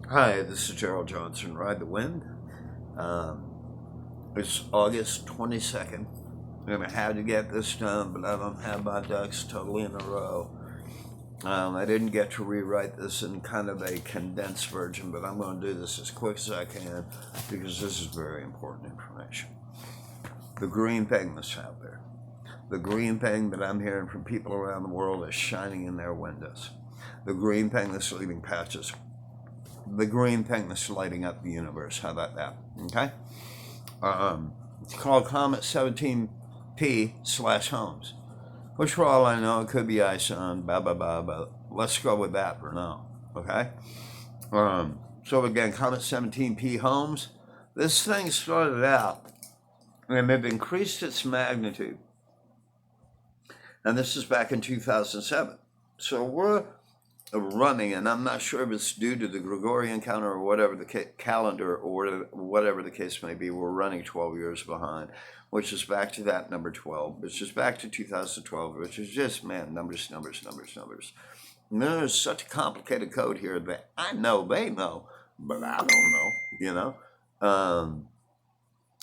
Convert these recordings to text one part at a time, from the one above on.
Hi, this is Gerald Johnson, Ride the Wind. Um, it's August 22nd, and I had to get this done, but I don't have my ducks totally in a row. I didn't get to rewrite this in kind of a condensed version, but I'm going to do this as quick as I can because this is very important information. The green thing that's out there, the green thing that I'm hearing from people around the world is shining in their windows. The green thing that's leaving patches, the green thing that's lighting up the universe. How about that? Okay. It's called Comet 17P/Holmes, which for all I know, it could be ISON, blah, blah, blah, but let's go with that for now. Okay. So again, Comet 17P Holmes. This thing started out and they've increased its magnitude. And this is back in 2007. So we're running, and I'm not sure if it's due to the Gregorian calendar or whatever the calendar or whatever the case may be. We're running 12 years behind, which is back to that number 12, which is back to 2012, which is just, man, numbers. And there's such a complicated code here that I know they know, but I don't know,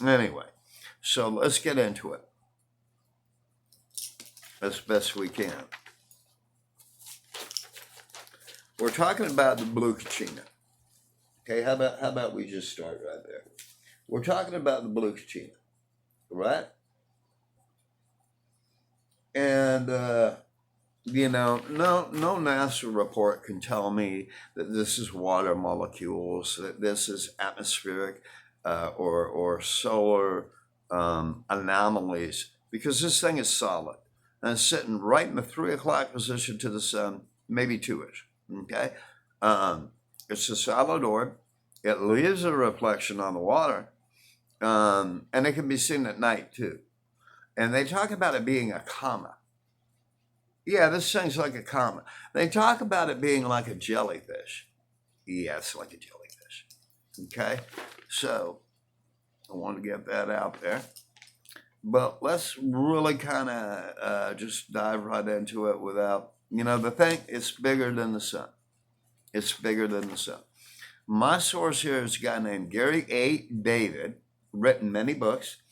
Anyway, so let's get into it as best we can. We're talking about the blue kachina. Okay, how about we just start right there? We're talking about the blue kachina, right? And no NASA report can tell me that this is water molecules, that this is atmospheric or solar anomalies, because this thing is solid and it's sitting right in the 3 o'clock position to the sun, maybe 2-ish. Okay, it's a solid orb. It leaves a reflection on the water, and it can be seen at night too. And they talk about it being a comet. Yeah, this thing's like a comet. They talk about it being like a jellyfish. Yeah, it's like a jellyfish. Okay, so I want to get that out there. But let's really kind of just dive right into it without, the thing, it's bigger than the sun. It's bigger than the sun. My source here is a guy named Gary A. David, written many books.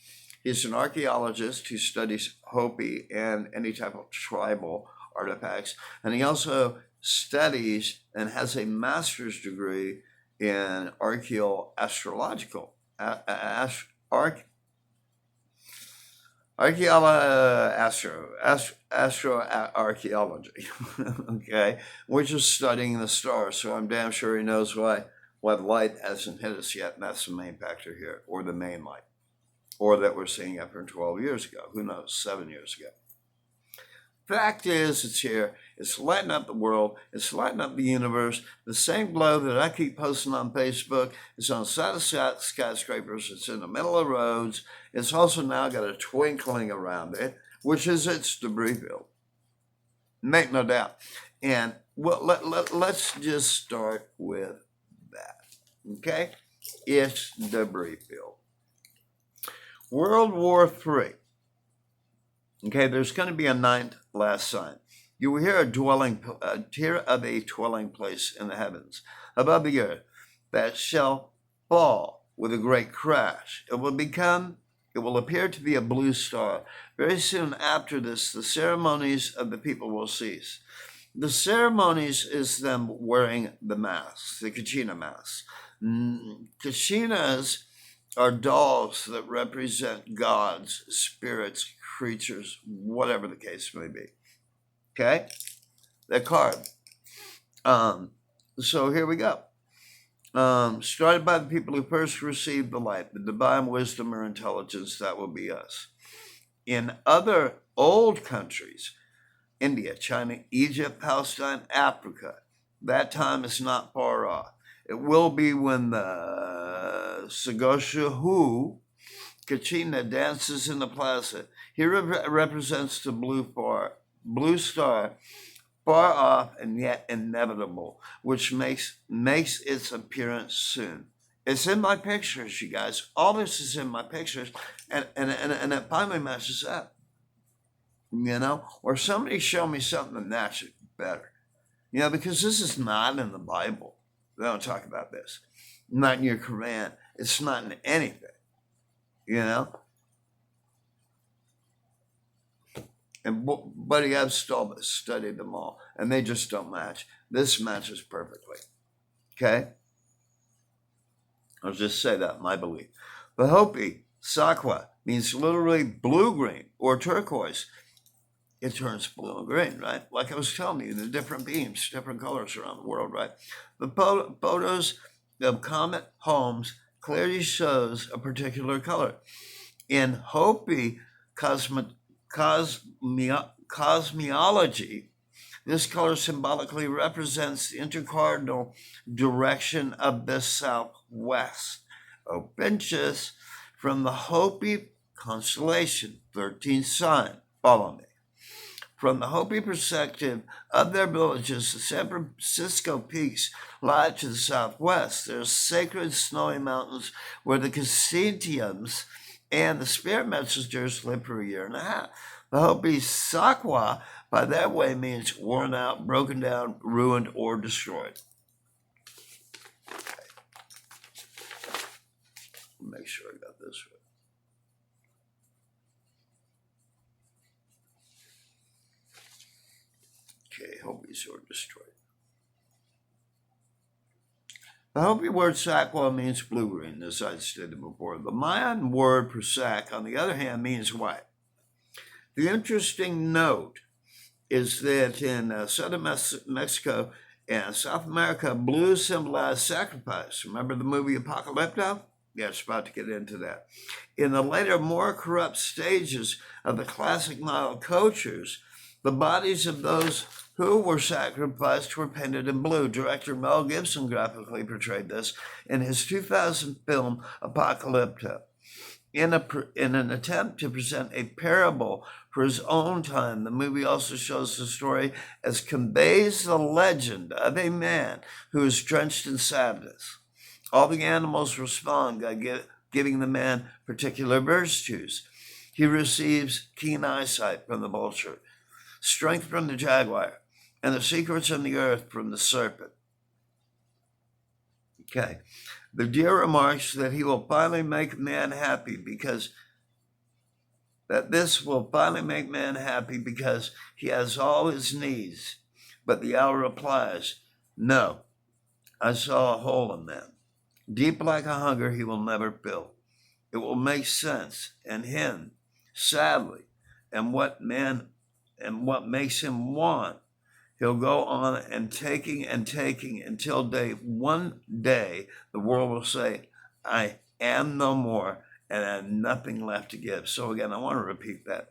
He's an archaeologist who studies Hopi and any type of tribal artifacts. And he also studies and has a master's degree in archaeological astroarchaeology, okay, which is studying the stars. So I'm damn sure he knows why light hasn't hit us yet, and that's the main factor here, or the main light, or that we're seeing after 12 years ago. Who knows? 7 years ago. Fact is, it's here. It's lighting up the world. It's lighting up the universe. The same glow that I keep posting on Facebook is on the side of skyscrapers. It's in the middle of roads. It's also now got a twinkling around it, which is its debris field. Make no doubt. And let's just start with that. Okay? It's debris field. World War III. Okay, there's going to be a ninth last sign. You will hear a dwelling place in the heavens above the earth that shall fall with a great crash. It will appear to be a blue star. Very soon after this, the ceremonies of the people will cease. The ceremonies is them wearing the masks, the kachina masks. Kachinas are dolls that represent gods, spirits, creatures, whatever the case may be. Okay? They're carved. So here we go. Started by the people who first received the light, the divine wisdom or intelligence, that will be us. In other old countries, India, China, Egypt, Palestine, Africa, that time is not far off. It will be when the Sagoshahu Kachina dances in the plaza. He represents the blue star, far off and yet inevitable, which makes its appearance soon. It's in my pictures, you guys. All this is in my pictures, and it finally matches up. Or somebody show me something that matches better. Because this is not in the Bible. They don't talk about this. Not in your Quran. It's not in anything, you know? And buddy, I've studied them all, and they just don't match. This matches perfectly. Okay? I'll just say that, my belief. The Hopi, Sakwa, means literally blue-green or turquoise. It turns blue and green, right? Like I was telling you, the different beams, different colors around the world, right? The photos of Comet Holmes clearly shows a particular color. In Hopi cosmology, this color symbolically represents the intercardinal direction of the southwest. Opinches from the Hopi constellation, 13th sign. Follow me. From the Hopi perspective of their villages, the San Francisco peaks lie to the southwest. There are sacred snowy mountains where the Casitians and the spirit messengers live for a year and a half. The Hopi Sakwa, by that way, means worn out, broken down, ruined, or destroyed. Okay. Make sure I got this right. Okay, Hopis are destroyed. The Hopi word Sakwa means blue-green, as I stated before. The Mayan word for sak, on the other hand, means white. The interesting note is that in southern Mexico and South America, blue symbolized sacrifice. Remember the movie Apocalypto? Yeah, it's about to get into that. In the later, more corrupt stages of the classic Nile cultures, the bodies of those who were sacrificed were painted in blue. Director Mel Gibson graphically portrayed this in his 2000 film Apocalypto. In an attempt to present a parable for his own time, the movie also shows the story as conveys the legend of a man who is drenched in sadness. All the animals respond by giving the man particular virtues. He receives keen eyesight from the vulture, strength from the jaguar, and the secrets of the earth from the serpent. Okay. The deer remarks that he will finally make man happy because he has all his needs. But the owl replies, no, I saw a hole in them. Deep like a hunger he will never fill. It will make sense in him, sadly, and what makes him want. He'll go on and taking until one day the world will say, I am no more and I have nothing left to give. So again, I want to repeat that.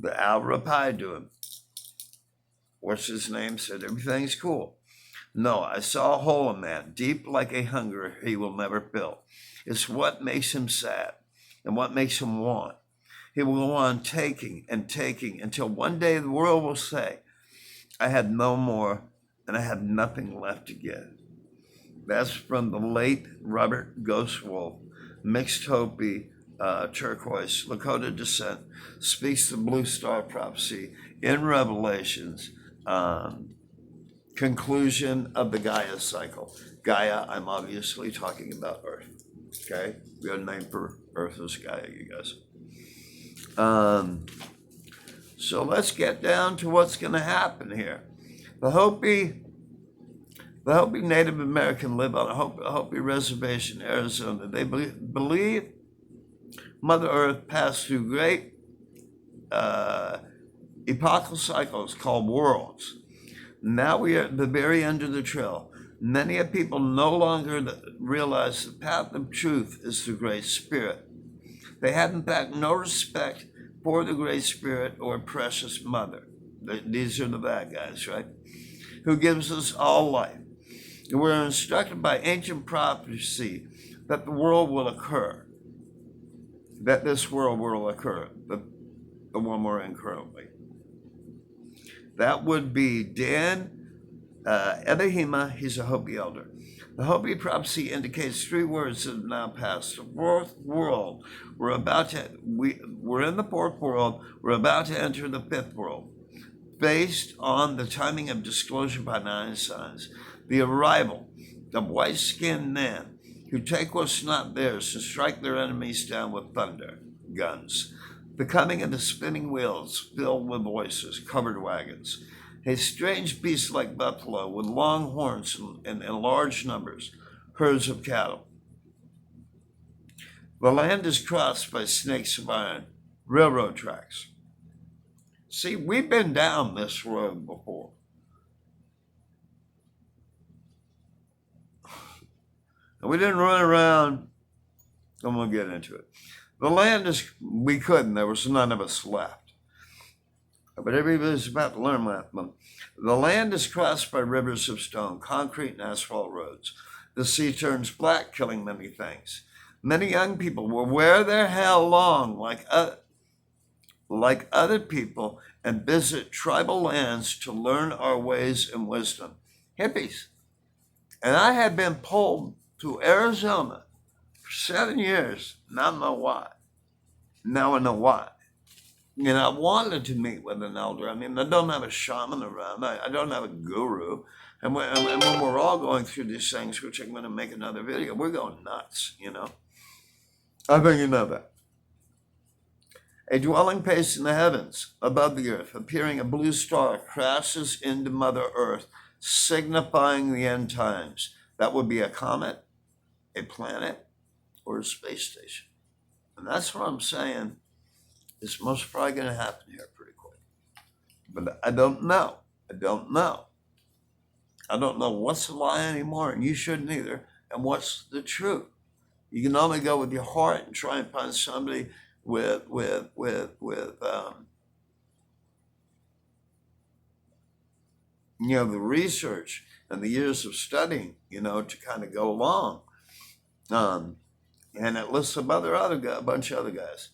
The owl replied to him. What's his name? Said, everything's cool. No, I saw a hole in man, deep like a hunger he will never fill. It's what makes him sad and what makes him want. He will go on taking until one day the world will say, I had no more and I have nothing left to give. That's from the late Robert Ghostwolf, mixed Hopi, turquoise, Lakota descent, speaks the blue star prophecy in Revelations, conclusion of the Gaia cycle. Gaia, I'm obviously talking about Earth. Okay? We have a name for Earth is Gaia, you guys. So let's get down to what's going to happen here. The Hopi Native American live on a Hopi reservation in Arizona. They believe Mother Earth passed through great epochal cycles called worlds. Now we are at the very end of the trail. Many people no longer realize the path of truth is the Great Spirit. They have, in fact, no respect for the Great Spirit or precious Mother. These are the bad guys, right? Who gives us all life. And we're instructed by ancient prophecy that the world will occur. That this world will occur, the one we're in currently. That would be Dan Ebahima, he's a Hopi elder. The Hopi prophecy indicates three words that have now passed. The fourth world, we're in the fourth world, we're about to enter the fifth world. Based on the timing of disclosure by 9 signs, the arrival of white-skinned men who take what's not theirs to strike their enemies down with thunder, guns. The coming of the spinning wheels filled with voices, covered wagons. A strange beast like buffalo with long horns and large numbers, herds of cattle. The land is crossed by snakes of iron, railroad tracks. See, we've been down this road before. And we didn't run around. I'm going to get into it. The land is, we couldn't. There was none of us left. But everybody's about to learn that. The land is crossed by rivers of stone, concrete, and asphalt roads. The sea turns black, killing many things. Many young people will wear their hair long like other people and visit tribal lands to learn our ways and wisdom. Hippies. And I had been pulled to Arizona for 7 years, and I don't know why. Now I know why. And I wanted to meet with an elder. I mean, I don't have a shaman around. I don't have a guru. And when we're all going through these things, which I'm going to make another video, we're going nuts, you know. I think you know that. A dwelling place in the heavens, above the earth, appearing a blue star, crashes into Mother Earth, signifying the end times. That would be a comet, a planet, or a space station. And that's what I'm saying is most probably going to happen here pretty quick. But I don't know. I don't know what's a lie anymore, and you shouldn't either, and what's the truth. You can only go with your heart and try and find somebody with the research and the years of studying, to kind of go along. And it lists some a bunch of other guys.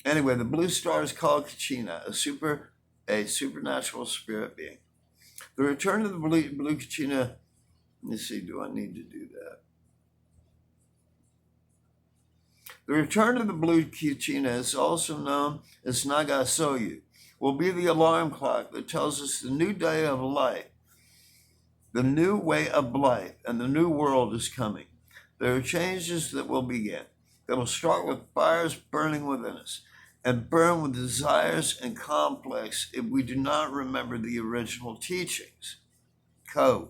Anyway, the blue star is called Kachina, a supernatural spirit being. The return of the blue Kachina, let me see, do I need to do that? The return of the blue kachina is also known as Nagasoyu, will be the alarm clock that tells us the new day of life, the new way of life, and the new world is coming. There are changes that will begin. That will start with fires burning within us and burn with desires and conflicts if we do not remember the original teachings. Code.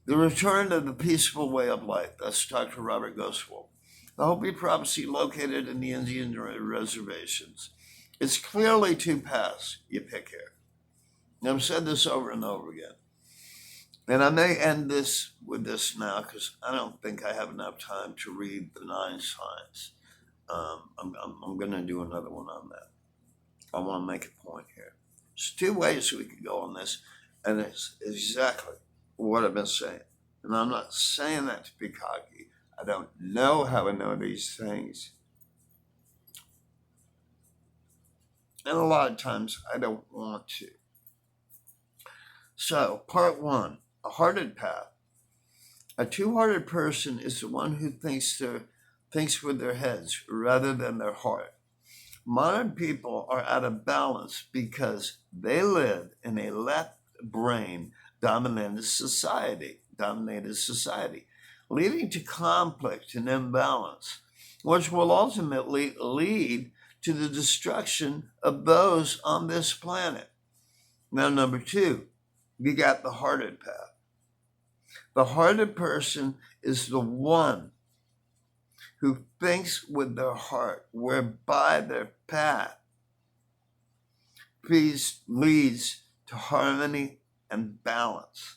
The return of the peaceful way of life. That's Dr. Robert Goswell. The Hopi prophecy located in the Indian reservations. It's clearly two paths you pick here. And I've said this over and over again. And I may end this with this now because I don't think I have enough time to read the 9 signs. I'm going to do another one on that. I want to make a point here. There's 2 ways we could go on this, and it's exactly what I've been saying. And I'm not saying that to be cocky. I don't know how I know these things. And a lot of times I don't want to. So, part 1, a hearted path. A 2-hearted person is the one who thinks with their heads rather than their heart. Modern people are out of balance because they live in a left brain dominated society, leading to conflict and imbalance, which will ultimately lead to the destruction of those on this planet. Now, number 2, we got the hearted path. The hearted person is the one who thinks with their heart, whereby their path leads to harmony and balance.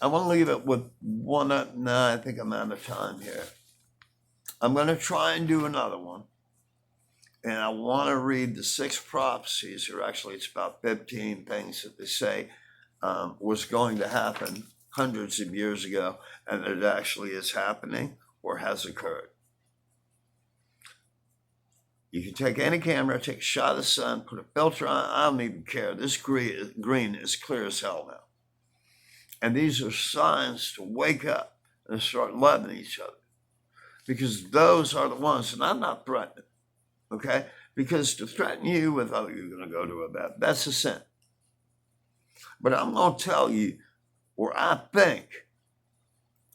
I want to leave it with one. No, I think I'm out of time here. I'm going to try and do another one. And I want to read the 6 prophecies, or actually it's about 15 things that they say was going to happen hundreds of years ago, and it actually is happening or has occurred. You can take any camera, take a shot of the sun, put a filter on, I don't even care. This green is clear as hell now. And these are signs to wake up and start loving each other. Because those are the ones, and I'm not threatening, okay? Because to threaten you with, oh, you're going to go to a bed, that's a sin. But I'm going to tell you where I think,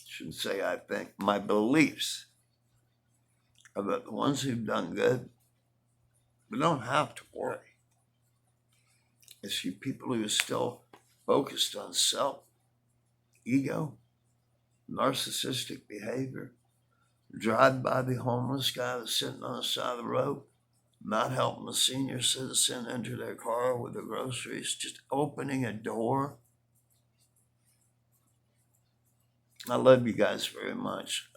shouldn't say I think, my beliefs about the ones who've done good, we don't have to worry. It's you people who are still focused on self, ego, narcissistic behavior, drive by the homeless guy that's sitting on the side of the road, not helping a senior citizen enter their car with their groceries, just opening a door. I love you guys very much.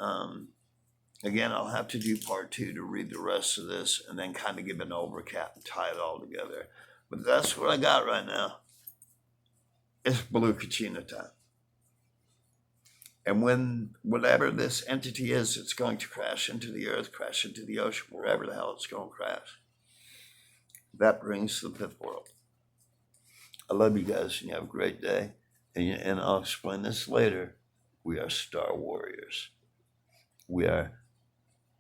Again, I'll have to do part 2 to read the rest of this and then kind of give an overcap and tie it all together. But that's what I got right now. It's blue kachina time. And when whatever this entity is, it's going to crash into the earth, crash into the ocean, wherever the hell it's going to crash. That brings the fifth world. I love you guys, and you have a great day. And I'll explain this later. We are Star Warriors. We are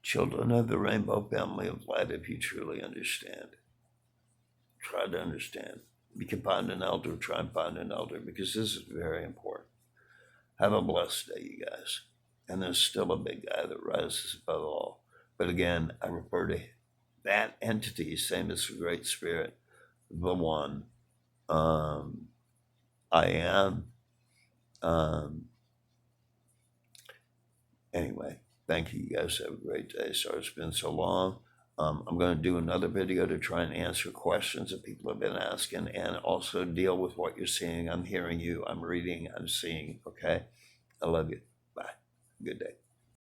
children of the rainbow family of light, if you truly understand. Try to understand. You can find an elder, try and find an elder, because this is very important. Have a blessed day, you guys. And there's still a big guy that rises above all. But again, I refer to that entity, same as the Great Spirit, the one. I am. Anyway, thank you. You guys have a great day. Sorry it's been so long. I'm going to do another video to try and answer questions that people have been asking and also deal with what you're seeing. I'm hearing you. I'm reading. I'm seeing. Okay? I love you. Bye. Good day.